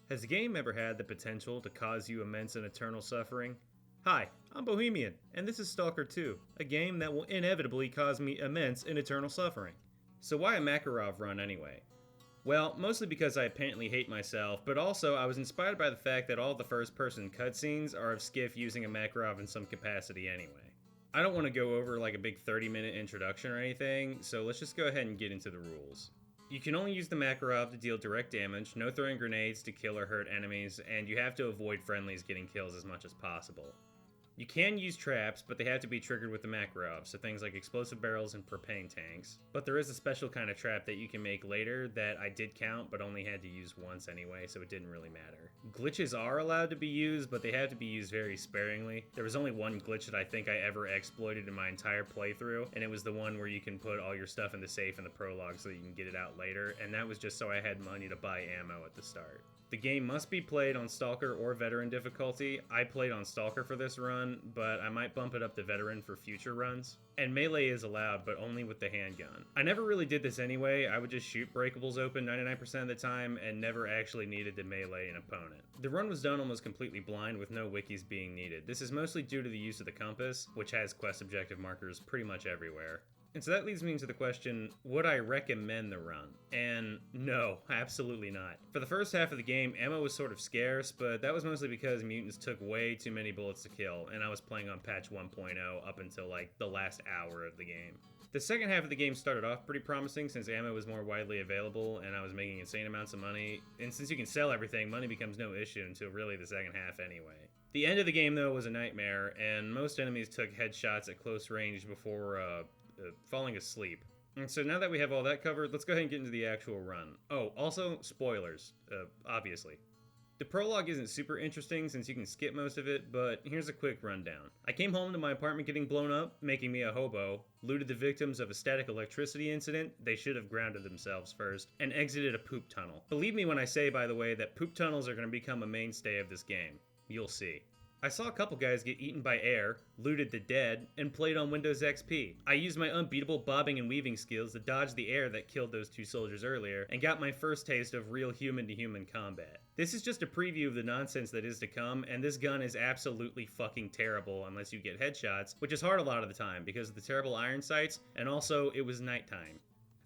Has the game ever had the potential to cause you immense and eternal suffering? Hi, I'm Bohemian, and this is Stalker 2, a game that will inevitably cause me immense and eternal suffering. So why a Makarov run anyway? Well, mostly because I apparently hate myself, but also I was inspired by the fact that all the first-person cutscenes are of Skiff using a Makarov in some capacity anyway. I don't want to go over like a big 30-minute introduction or anything, so let's just go ahead and get into the rules. You can only use the Makarov to deal direct damage, no throwing grenades to kill or hurt enemies, and you have to avoid friendlies getting kills as much as possible. You can use traps, but they have to be triggered with the Makarov, so things like explosive barrels and propane tanks. But there is a special kind of trap that you can make later that I did count, but only had to use once anyway, so it didn't really matter. Glitches are allowed to be used, but they have to be used very sparingly. There was only one glitch that I think I ever exploited in my entire playthrough, and it was the one where you can put all your stuff in the safe in the prologue so that you can get it out later, and that was just so I had money to buy ammo at the start. The game must be played on Stalker or Veteran difficulty. I played on Stalker for this run, but I might bump it up to Veteran for future runs. And melee is allowed, but only with the handgun. I never really did this anyway. I would just shoot breakables open 99% of the time and never actually needed to melee an opponent. The run was done almost completely blind with no wikis being needed. This is mostly due to the use of the compass, which has quest objective markers pretty much everywhere. And so that leads me into the question, would I recommend the run? And no, absolutely not. For the first half of the game, ammo was sort of scarce, but that was mostly because mutants took way too many bullets to kill, and I was playing on patch 1.0 up until like the last hour of the game. The second half of the game started off pretty promising since ammo was more widely available and I was making insane amounts of money, and since you can sell everything, money becomes no issue until really the second half anyway. The end of the game though was a nightmare, and most enemies took headshots at close range before falling asleep. And so now that we have all that covered, let's go ahead and get into the actual run. Oh, also, spoilers, obviously. The prologue isn't super interesting since you can skip most of it, but here's a quick rundown. I came home to my apartment getting blown up, making me a hobo, looted the victims of a static electricity incident, they should have grounded themselves first, and exited a poop tunnel. Believe me when I say, by the way, that poop tunnels are going to become a mainstay of this game. You'll see. I saw a couple guys get eaten by air, looted the dead, and played on Windows XP. I used my unbeatable bobbing and weaving skills to dodge the air that killed those two soldiers earlier, and got my first taste of real human-to-human combat. This is just a preview of the nonsense that is to come, and this gun is absolutely fucking terrible unless you get headshots, which is hard a lot of the time because of the terrible iron sights, and also it was nighttime.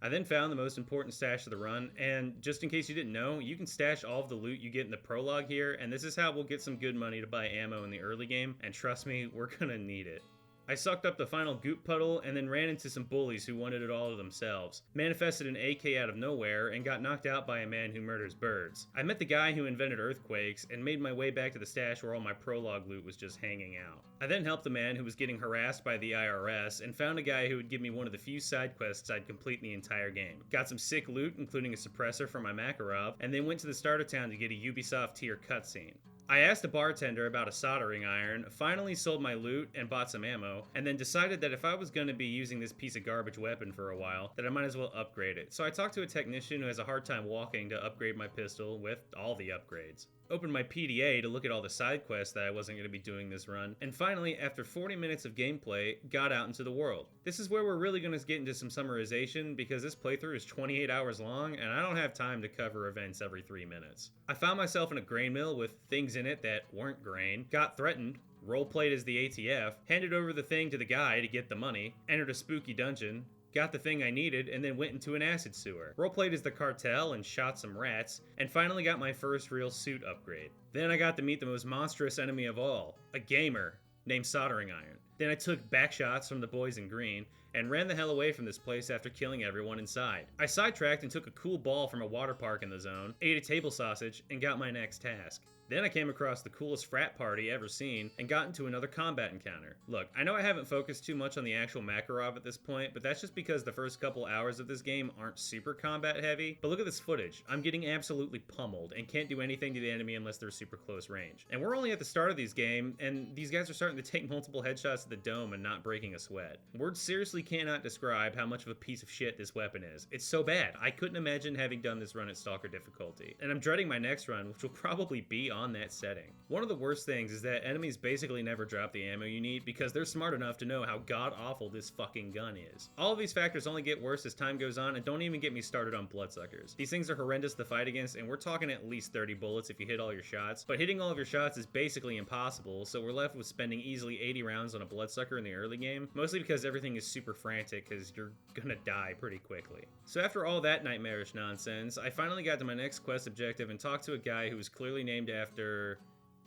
I then found the most important stash of the run, and just in case you didn't know, you can stash all of the loot you get in the prologue here, and this is how we'll get some good money to buy ammo in the early game, and trust me, we're gonna need it. I sucked up the final goop puddle and then ran into some bullies who wanted it all to themselves, manifested an AK out of nowhere, and got knocked out by a man who murders birds. I met the guy who invented earthquakes and made my way back to the stash where all my prologue loot was just hanging out. I then helped the man who was getting harassed by the IRS and found a guy who would give me one of the few side quests I'd complete in the entire game. Got some sick loot, including a suppressor for my Makarov, and then went to the start of town to get a Ubisoft tier cutscene. I asked a bartender about a soldering iron, finally sold my loot and bought some ammo, and then decided that if I was going to be using this piece of garbage weapon for a while, that I might as well upgrade it. So I talked to a technician who has a hard time walking to upgrade my pistol with all the upgrades. Opened my PDA to look at all the side quests that I wasn't going to be doing this run, and finally, after 40 minutes of gameplay, got out into the world. This is where we're really going to get into some summarization because this playthrough is 28 hours long and I don't have time to cover events every 3 minutes. I found myself in a grain mill with things in it that weren't grain, got threatened, roleplayed as the ATF, handed over the thing to the guy to get the money, entered a spooky dungeon, got the thing I needed, and then went into an acid sewer. Roleplayed as the cartel and shot some rats, and finally got my first real suit upgrade. Then I got to meet the most monstrous enemy of all, a gamer named Soldering Iron. Then I took backshots from the boys in green, and ran the hell away from this place after killing everyone inside. I sidetracked and took a cool ball from a water park in the zone, ate a table sausage, and got my next task. Then I came across the coolest frat party ever seen and got into another combat encounter. Look, I know I haven't focused too much on the actual Makarov at this point, but that's just because the first couple hours of this game aren't super combat heavy. But look at this footage. I'm getting absolutely pummeled and can't do anything to the enemy unless they're super close range. And we're only at the start of this game, and these guys are starting to take multiple headshots at the dome and not breaking a sweat. Words seriously cannot describe how much of a piece of shit this weapon is. It's so bad. I couldn't imagine having done this run at Stalker difficulty. And I'm dreading my next run, which will probably be on that setting. One of the worst things is that enemies basically never drop the ammo you need because they're smart enough to know how god-awful this fucking gun is. All of these factors only get worse as time goes on, and don't even get me started on bloodsuckers. These things are horrendous to fight against, and we're talking at least 30 bullets if you hit all your shots, but hitting all of your shots is basically impossible, so we're left with spending easily 80 rounds on a bloodsucker in the early game, mostly because everything is super frantic because you're gonna die pretty quickly. So after all that nightmarish nonsense, I finally got to my next quest objective and talked to a guy who was clearly named after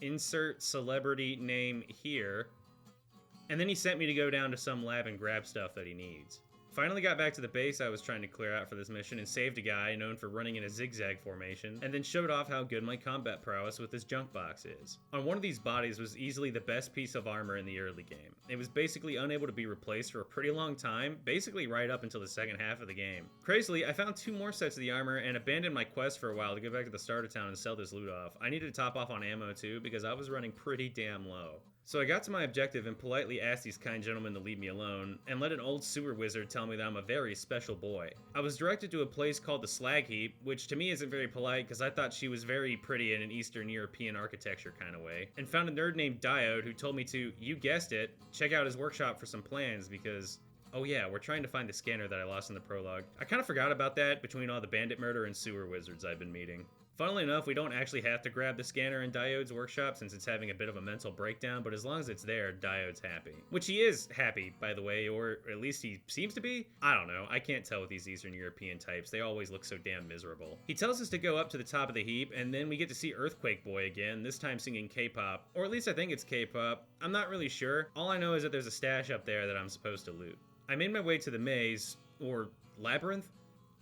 insert celebrity name here, and then he sent me to go down to some lab and grab stuff that he needs. Finally got back to the base I was trying to clear out for this mission and saved a guy known for running in a zigzag formation, and then showed off how good my combat prowess with this junk box is. On one of these bodies was easily the best piece of armor in the early game. It was basically unable to be replaced for a pretty long time, basically right up until the second half of the game. Crazily, I found 2 more sets of the armor and abandoned my quest for a while to go back to the starter town and sell this loot off. I needed to top off on ammo too because I was running pretty damn low. So I got to my objective and politely asked these kind gentlemen to leave me alone, and let an old sewer wizard tell me that I'm a very special boy. I was directed to a place called the Slag Heap, which to me isn't very polite because I thought she was very pretty in an Eastern European architecture kind of way, and found a nerd named Diode who told me to, you guessed it, check out his workshop for some plans because, oh yeah, we're trying to find the scanner that I lost in the prologue. I kind of forgot about that between all the bandit murder and sewer wizards I've been meeting. Funnily enough, we don't actually have to grab the scanner in Diode's workshop since it's having a bit of a mental breakdown, but as long as it's there, Diode's happy. Which he is happy, by the way, or at least he seems to be? I don't know, I can't tell with these Eastern European types, they always look so damn miserable. He tells us to go up to the top of the heap, and then we get to see Earthquake Boy again, this time singing K-pop. Or at least I think it's K-pop, I'm not really sure. All I know is that there's a stash up there that I'm supposed to loot. I made my way to the maze, or labyrinth?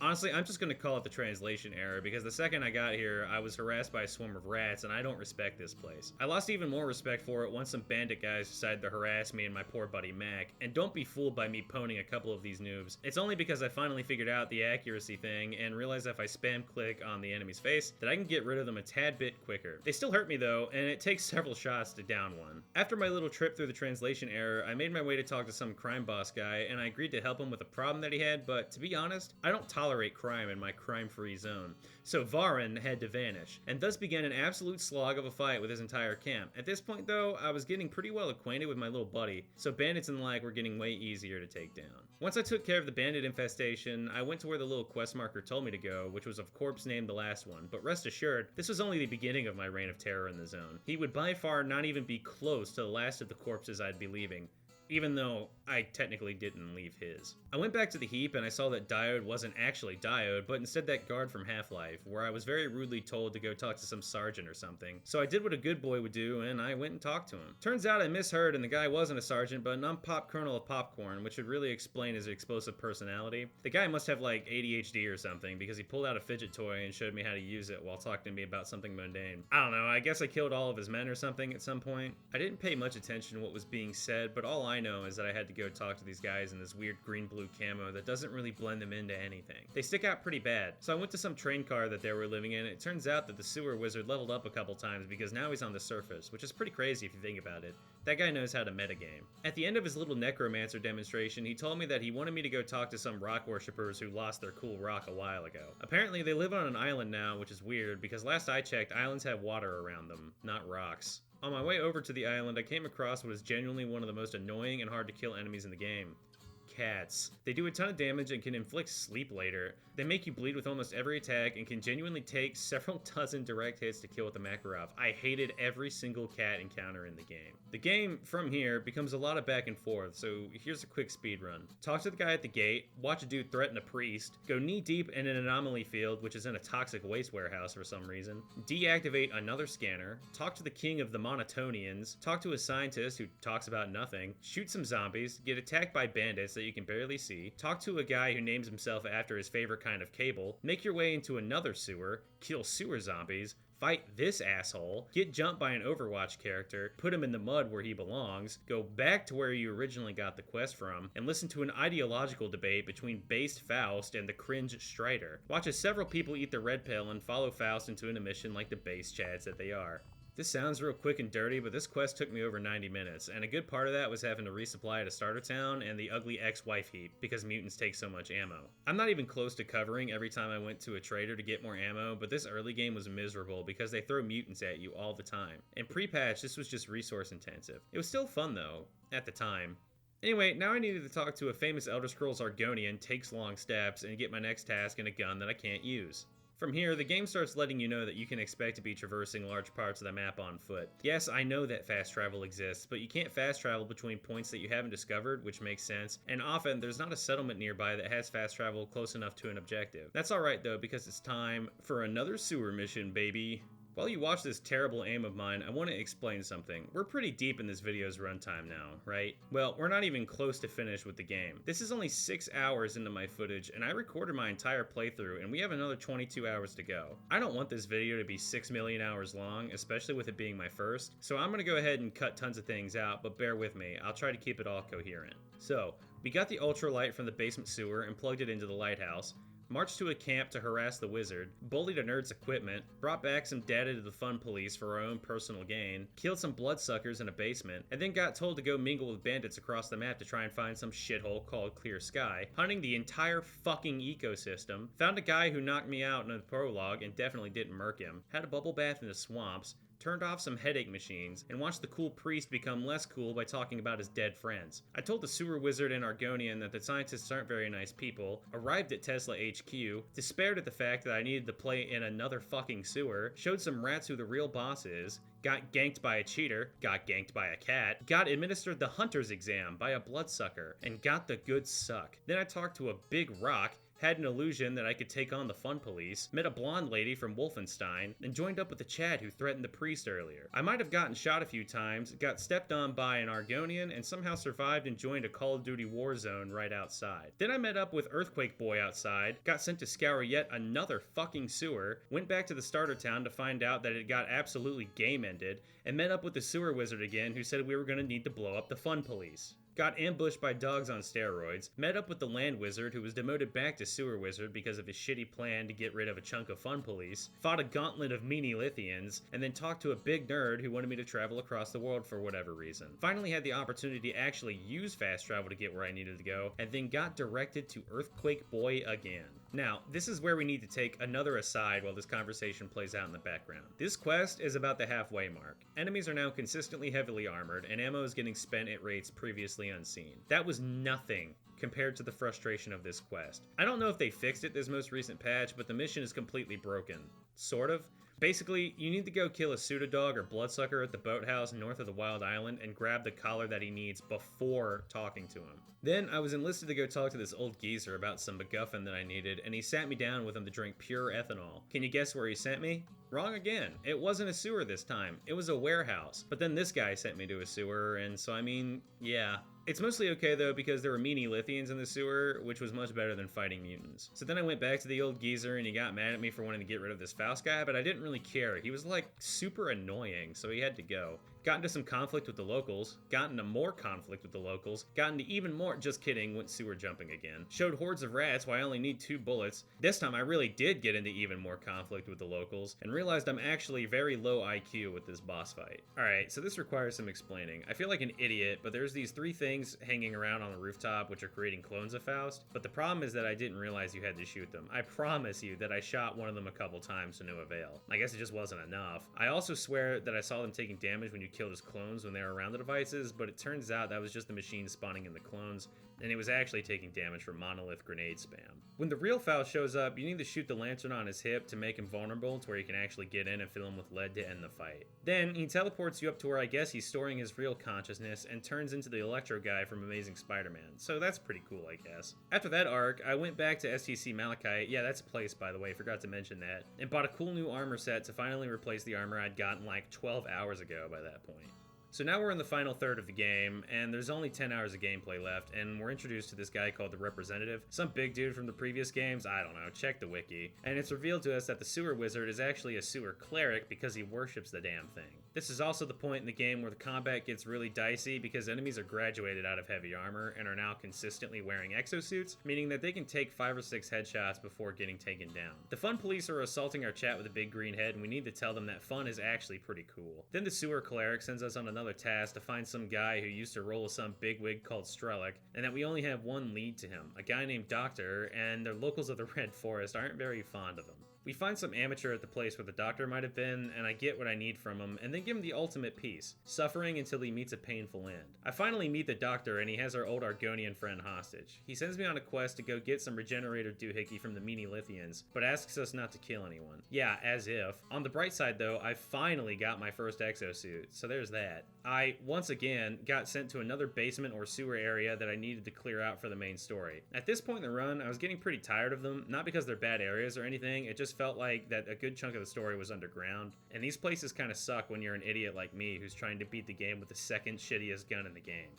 Honestly, I'm just going to call it the translation error because the second I got here, I was harassed by a swarm of rats and I don't respect this place. I lost even more respect for it once some bandit guys decided to harass me and my poor buddy Mac, and don't be fooled by me poning a couple of these noobs. It's only because I finally figured out the accuracy thing and realized if I spam click on the enemy's face that I can get rid of them a tad bit quicker. They still hurt me though, and it takes several shots to down one. After my little trip through the translation error, I made my way to talk to some crime boss guy and I agreed to help him with a problem that he had, but to be honest, I don't tolerate crime in my crime-free zone. So Varin had to vanish, and thus began an absolute slog of a fight with his entire camp. At this point though, I was getting pretty well acquainted with my little buddy, so bandits and the like were getting way easier to take down. Once I took care of the bandit infestation, I went to where the little quest marker told me to go, which was of corpse named the last one, but rest assured, this was only the beginning of my reign of terror in the zone. He would by far not even be close to the last of the corpses I'd be leaving, even though I technically didn't leave his. I went back to the heap and I saw that Diode wasn't actually Diode, but instead that guard from Half-Life, where I was very rudely told to go talk to some sergeant or something. So I did what a good boy would do and I went and talked to him. Turns out I misheard and the guy wasn't a sergeant, but an unpopped kernel of popcorn, which would really explain his explosive personality. The guy must have like ADHD or something because he pulled out a fidget toy and showed me how to use it while talking to me about something mundane. I don't know, I guess I killed all of his men or something at some point. I didn't pay much attention to what was being said, but all I know is that I had to go talk to these guys in this weird green-blue camo that doesn't really blend them into anything. They stick out pretty bad. So I went to some train car that they were living in. It turns out that the sewer wizard leveled up a couple times because now he's on the surface, which is pretty crazy if you think about it. That guy knows how to metagame. At the end of his little necromancer demonstration, he told me that he wanted me to go talk to some rock worshippers who lost their cool rock a while ago. Apparently they live on an island now, which is weird because last I checked, islands have water around them, not rocks. On my way over to the island, I came across what is genuinely one of the most annoying and hard to kill enemies in the game. Cats. They do a ton of damage and can inflict sleep later. They make you bleed with almost every attack and can genuinely take several dozen direct hits to kill with the Makarov. I hated every single cat encounter in the game. The game, from here, becomes a lot of back and forth, so here's a quick speed run. Talk to the guy at the gate, watch a dude threaten a priest, go knee deep in an anomaly field, which is in a toxic waste warehouse for some reason, deactivate another scanner, talk to the king of the Monotonians, talk to a scientist who talks about nothing, shoot some zombies, get attacked by bandits that you can barely see, talk to a guy who names himself after his favorite kind of cable, make your way into another sewer, kill sewer zombies, fight this asshole, get jumped by an Overwatch character, put him in the mud where he belongs, go back to where you originally got the quest from, and listen to an ideological debate between based Faust and the cringe Strider. Watch as several people eat the red pill and follow Faust into an mission like the base chads that they are. This sounds real quick and dirty, but this quest took me over 90 minutes, and a good part of that was having to resupply at a starter town and the ugly ex-wife heap, because mutants take so much ammo. I'm not even close to covering every time I went to a trader to get more ammo, but this early game was miserable because they throw mutants at you all the time. And pre-patch, this was just resource intensive. It was still fun though, at the time. Anyway, now I needed to talk to a famous Elder Scrolls Argonian, takes long steps, and get my next task in a gun that I can't use. From here, the game starts letting you know that you can expect to be traversing large parts of the map on foot. Yes, I know that fast travel exists, but you can't fast travel between points that you haven't discovered, which makes sense, and often there's not a settlement nearby that has fast travel close enough to an objective. That's alright though, because it's time for another sewer mission, baby. While you watch this terrible aim of mine, I want to explain something. We're pretty deep in this video's runtime now, right? Well, we're not even close to finished with the game. This is only 6 hours into my footage, and I recorded my entire playthrough, and we have another 22 hours to go. I don't want this video to be 6 million hours long, especially with it being my first, so I'm gonna go ahead and cut tons of things out, but bear with me, I'll try to keep it all coherent. So, we got the ultralight from the basement sewer and plugged it into the lighthouse, marched to a camp to harass the wizard, bullied a nerd's equipment, brought back some data to the fun police for our own personal gain, killed some bloodsuckers in a basement, and then got told to go mingle with bandits across the map to try and find some shithole called Clear Sky, hunting the entire fucking ecosystem, found a guy who knocked me out in a prologue and definitely didn't murk him, had a bubble bath in the swamps, turned off some headache machines, and watched the cool priest become less cool by talking about his dead friends. I told the sewer wizard and Argonian that the scientists aren't very nice people, arrived at Tesla HQ, despaired at the fact that I needed to play in another fucking sewer, showed some rats who the real boss is, got ganked by a cheater, got ganked by a cat, got administered the hunter's exam by a bloodsucker, and got the good suck. Then I talked to a big rock, had an illusion that I could take on the fun police, met a blonde lady from Wolfenstein, and joined up with a Chad who threatened the priest earlier. I might have gotten shot a few times, got stepped on by an Argonian, and somehow survived and joined a Call of Duty war zone right outside. Then I met up with Earthquake Boy outside, got sent to scour yet another fucking sewer, went back to the starter town to find out that it got absolutely game ended, and met up with the sewer wizard again who said we were gonna need to blow up the fun police. Got ambushed by dogs on steroids, met up with the land wizard who was demoted back to sewer wizard because of his shitty plan to get rid of a chunk of fun police, fought a gauntlet of meanie Lithians, and then talked to a big nerd who wanted me to travel across the world for whatever reason. Finally had the opportunity to actually use fast travel to get where I needed to go, and then got directed to Earthquake Boy again. Now, this is where we need to take another aside while this conversation plays out in the background. This quest is about the halfway mark. Enemies are now consistently heavily armored, and ammo is getting spent at rates previously unseen. That was nothing compared to the frustration of this quest. I don't know if they fixed it this most recent patch, but the mission is completely broken. Sort of. Basically, you need to go kill a pseudodog or bloodsucker at the boathouse north of the Wild Island and grab the collar that he needs before talking to him. Then I was enlisted to go talk to this old geezer about some MacGuffin that I needed, and he sat me down with him to drink pure ethanol. Can you guess where he sent me? Wrong again. It wasn't a sewer this time. It was a warehouse. But then this guy sent me to a sewer, and so I mean, yeah. It's mostly okay though because there were meanie Lithians in the sewer, which was much better than fighting mutants. So then I went back to the old geezer and he got mad at me for wanting to get rid of this Faust guy, but I didn't really care. He was like super annoying, so he had to go. Got into some conflict with the locals, got into more conflict with the locals, got into even more, just kidding, went sewer jumping again. Showed hordes of rats why I only need 2 bullets. This time I really did get into even more conflict with the locals, and realized I'm actually very low IQ with this boss fight. Alright, so this requires some explaining. I feel like an idiot, but there's these 3 things hanging around on the rooftop which are creating clones of Faust, but the problem is that I didn't realize you had to shoot them. I promise you that I shot one of them a couple times to no avail. I guess it just wasn't enough. I also swear that I saw them taking damage when you killed his clones when they were around the devices, but it turns out that was just the machine spawning in the clones, and it was actually taking damage from monolith grenade spam. When the real Faust shows up, you need to shoot the lantern on his hip to make him vulnerable to where you can actually get in and fill him with lead to end the fight. Then he teleports you up to where I guess he's storing his real consciousness and turns into the Electro guy from Amazing Spider-Man, so that's pretty cool, I guess. After that arc, I went back to STC Malachite, yeah, that's a place by the way, forgot to mention that, and bought a cool new armor set to finally replace the armor I'd gotten like 12 hours ago by that point. So now we're in the final third of the game, and there's only 10 hours of gameplay left, and we're introduced to this guy called the Representative, some big dude from the previous games, I don't know, check the wiki. And it's revealed to us that the sewer wizard is actually a sewer cleric because he worships the damn thing. This is also the point in the game where the combat gets really dicey because enemies are graduated out of heavy armor and are now consistently wearing exosuits, meaning that they can take 5 or 6 headshots before getting taken down. The fun police are assaulting our chat with a big green head, and we need to tell them that fun is actually pretty cool. Then the sewer cleric sends us on another task to find some guy who used to roll with some bigwig called Strellick, and that we only have one lead to him, a guy named Doctor, and the locals of the Red Forest aren't very fond of him. We find some amateur at the place where the doctor might have been, and I get what I need from him, and then give him the ultimate peace, suffering until he meets a painful end. I finally meet the doctor, and he has our old Argonian friend hostage. He sends me on a quest to go get some regenerator doohickey from the meanie Lithians, but asks us not to kill anyone. Yeah, as if. On the bright side though, I finally got my first exosuit, so there's that. I, once again, got sent to another basement or sewer area that I needed to clear out for the main story. At this point in the run, I was getting pretty tired of them, not because they're bad areas or anything, it just felt like that a good chunk of the story was underground, and these places kind of suck when you're an idiot like me who's trying to beat the game with the second shittiest gun in the game.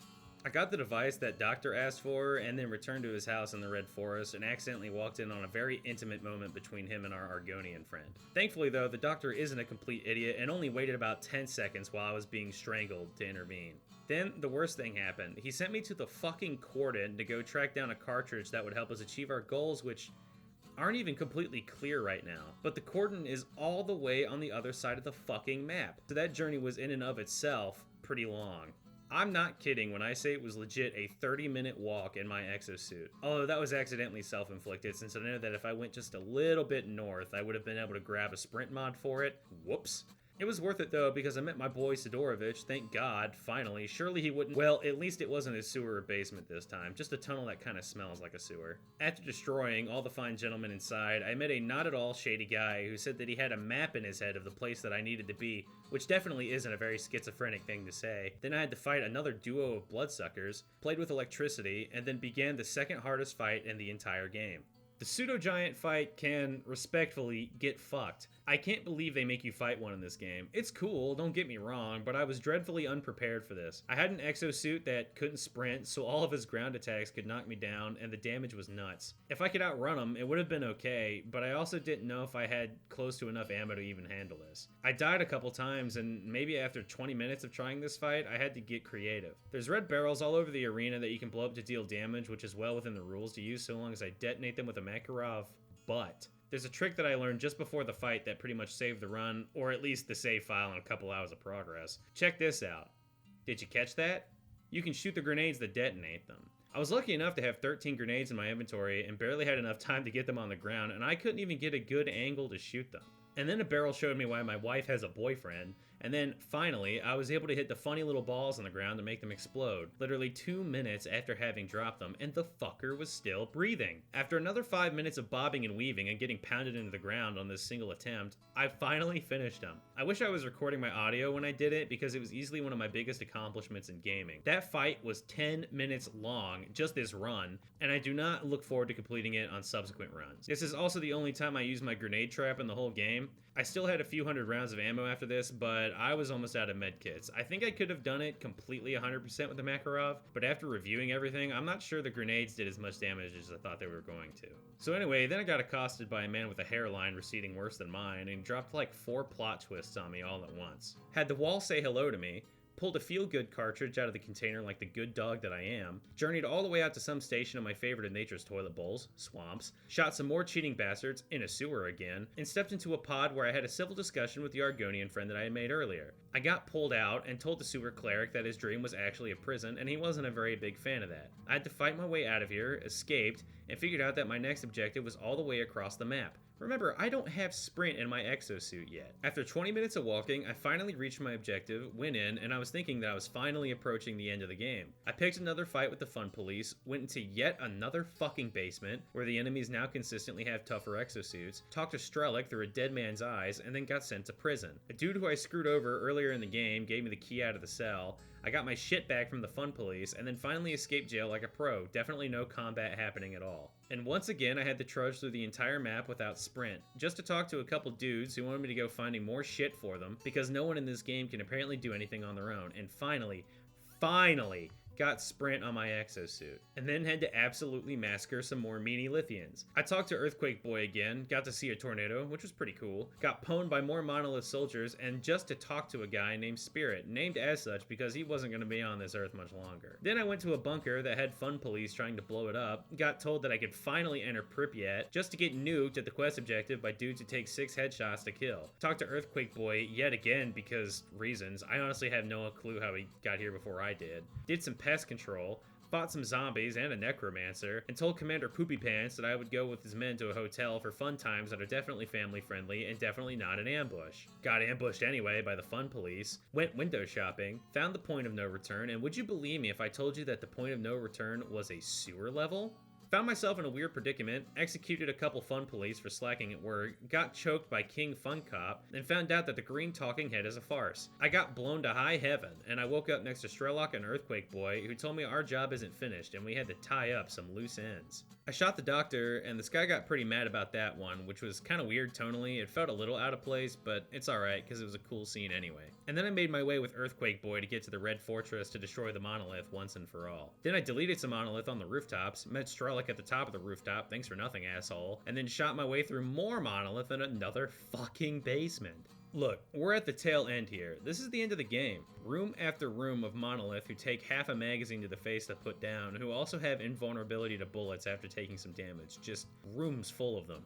I got the device that Doctor asked for and then returned to his house in the Red Forest and accidentally walked in on a very intimate moment between him and our Argonian friend. Thankfully though, the Doctor isn't a complete idiot and only waited about 10 seconds while I was being strangled to intervene. Then, the worst thing happened. He sent me to the fucking cordon to go track down a cartridge that would help us achieve our goals, which aren't even completely clear right now. But the cordon is all the way on the other side of the fucking map. So that journey was in and of itself pretty long. I'm not kidding when I say it was legit a 30-minute walk in my exosuit. Although that was accidentally self-inflicted since I know that if I went just a little bit north, I would have been able to grab a sprint mod for it. Whoops. It was worth it though because I met my boy Sidorovich, thank God, finally. Surely he wouldn't— well, at least it wasn't a sewer or basement this time, just a tunnel that kind of smells like a sewer. After destroying all the fine gentlemen inside, I met a not at all shady guy who said that he had a map in his head of the place that I needed to be, which definitely isn't a very schizophrenic thing to say. Then I had to fight another duo of bloodsuckers, played with electricity, and then began the second hardest fight in the entire game. The pseudo-giant fight can, respectfully, get fucked. I can't believe they make you fight one in this game. It's cool, don't get me wrong, but I was dreadfully unprepared for this. I had an exosuit that couldn't sprint, so all of his ground attacks could knock me down, and the damage was nuts. If I could outrun him, it would have been okay, but I also didn't know if I had close to enough ammo to even handle this. I died a couple times, and maybe after 20 minutes of trying this fight, I had to get creative. There's red barrels all over the arena that you can blow up to deal damage, which is well within the rules to use so long as I detonate them with a Makarov, but there's a trick that I learned just before the fight that pretty much saved the run, or at least the save file in a couple hours of progress. Check this out. Did you catch that? You can shoot the grenades that detonate them. I was lucky enough to have 13 grenades in my inventory and barely had enough time to get them on the ground, and I couldn't even get a good angle to shoot them. And then a barrel showed me why my wife has a boyfriend, and then, finally, I was able to hit the funny little balls on the ground to make them explode, literally 2 minutes after having dropped them, and the fucker was still breathing. After another 5 minutes of bobbing and weaving and getting pounded into the ground on this single attempt, I finally finished him. I wish I was recording my audio when I did it, because it was easily one of my biggest accomplishments in gaming. That fight was 10 minutes long, just this run, and I do not look forward to completing it on subsequent runs. This is also the only time I used my grenade trap in the whole game. I still had a few hundred rounds of ammo after this, but I was almost out of medkits. I think I could have done it completely 100% with the Makarov, but after reviewing everything, I'm not sure the grenades did as much damage as I thought they were going to. So anyway, then I got accosted by a man with a hairline receding worse than mine, and dropped like 4 plot twists on me all at once. Had the wall say hello to me, pulled a feel-good cartridge out of the container like the good dog that I am, journeyed all the way out to some station of my favorite of nature's toilet bowls, swamps, shot some more cheating bastards, in a sewer again, and stepped into a pod where I had a civil discussion with the Argonian friend that I had made earlier. I got pulled out and told the sewer cleric that his dream was actually a prison, and he wasn't a very big fan of that. I had to fight my way out of here, escaped, and figured out that my next objective was all the way across the map. Remember, I don't have sprint in my exosuit yet. After 20 minutes of walking, I finally reached my objective, went in, and I was thinking that I was finally approaching the end of the game. I picked another fight with the fun police, went into yet another fucking basement, where the enemies now consistently have tougher exosuits, talked to Strellick through a dead man's eyes, and then got sent to prison. A dude who I screwed over earlier in the game gave me the key out of the cell. I got my shit back from the fun police, and then finally escaped jail like a pro. Definitely no combat happening at all. And once again, I had to trudge through the entire map without sprint, just to talk to a couple dudes who wanted me to go finding more shit for them, because no one in this game can apparently do anything on their own. And finally, got sprint on my exosuit, and then had to absolutely massacre some more meanie Lithians. I talked to Earthquake Boy again, got to see a tornado, which was pretty cool, got pwned by more monolith soldiers, and just to talk to a guy named Spirit, named as such because he wasn't going to be on this earth much longer. Then I went to a bunker that had fun police trying to blow it up, got told that I could finally enter Pripyat, just to get nuked at the quest objective by dudes who take 6 headshots to kill. Talked to Earthquake Boy yet again because reasons. I honestly have no clue how he got here before I did. Did some pest control, fought some zombies and a necromancer, and told Commander Poopy Pants that I would go with his men to a hotel for fun times that are definitely family friendly and definitely not an ambush. Got ambushed anyway by the fun police, went window shopping, found the point of no return, and would you believe me if I told you that the point of no return was a sewer level? Found myself in a weird predicament, executed a couple fun police for slacking at work, got choked by King Fun Cop, and found out that the green talking head is a farce. I got blown to high heaven, and I woke up next to Strelok and Earthquake Boy, who told me our job isn't finished and we had to tie up some loose ends. I shot the doctor, and this guy got pretty mad about that one, which was kind of weird tonally. It felt a little out of place, but it's alright because it was a cool scene anyway. And then I made my way with Earthquake Boy to get to the Red Fortress to destroy the monolith once and for all. Then I deleted some monolith on the rooftops, met Strelok at the top of the rooftop, thanks for nothing asshole, and then shot my way through more monolith in another fucking basement. Look, we're at the tail end here. This is the end of the game. Room after room of monolith who take half a magazine to the face to put down, who also have invulnerability to bullets after taking some damage. Just rooms full of them.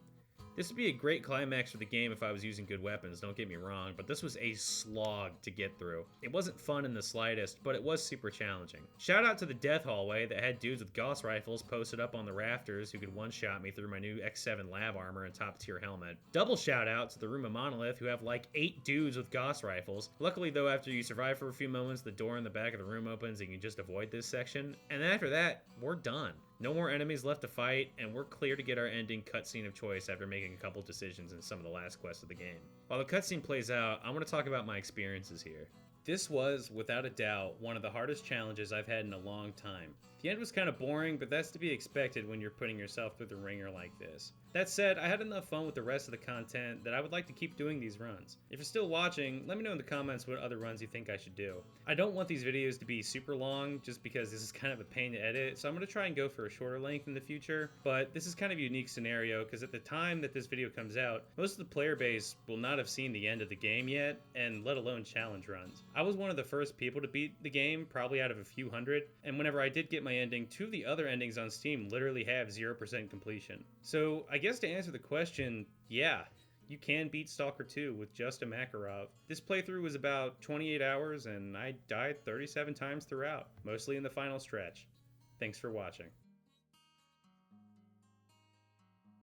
This would be a great climax for the game if I was using good weapons, don't get me wrong, but this was a slog to get through. It wasn't fun in the slightest, but it was super challenging. Shout out to the death hallway that had dudes with Gauss rifles posted up on the rafters who could one-shot me through my new X7 lab armor and top-tier helmet. Double shout out to the room of monolith who have like 8 dudes with Gauss rifles. Luckily though, after you survive for a few moments, the door in the back of the room opens and you can just avoid this section. And then after that, we're done. No more enemies left to fight, and we're clear to get our ending cutscene of choice after making a couple decisions in some of the last quests of the game. While the cutscene plays out, I want to talk about my experiences here. This was, without a doubt, one of the hardest challenges I've had in a long time. The end was kind of boring, but that's to be expected when you're putting yourself through the ringer like this. That said, I had enough fun with the rest of the content that I would like to keep doing these runs. If you're still watching, let me know in the comments what other runs you think I should do. I don't want these videos to be super long just because this is kind of a pain to edit, so I'm going to try and go for a shorter length in the future, but this is kind of a unique scenario because at the time that this video comes out, most of the player base will not have seen the end of the game yet, and let alone challenge runs. I was one of the first people to beat the game, probably out of a few hundred, and whenever I did get my ending, 2 of the other endings on Steam literally have 0% completion. So I guess to answer the question, yeah, you can beat Stalker 2 with just a Makarov. This playthrough was about 28 hours and I died 37 times throughout, mostly in the final stretch. Thanks for watching.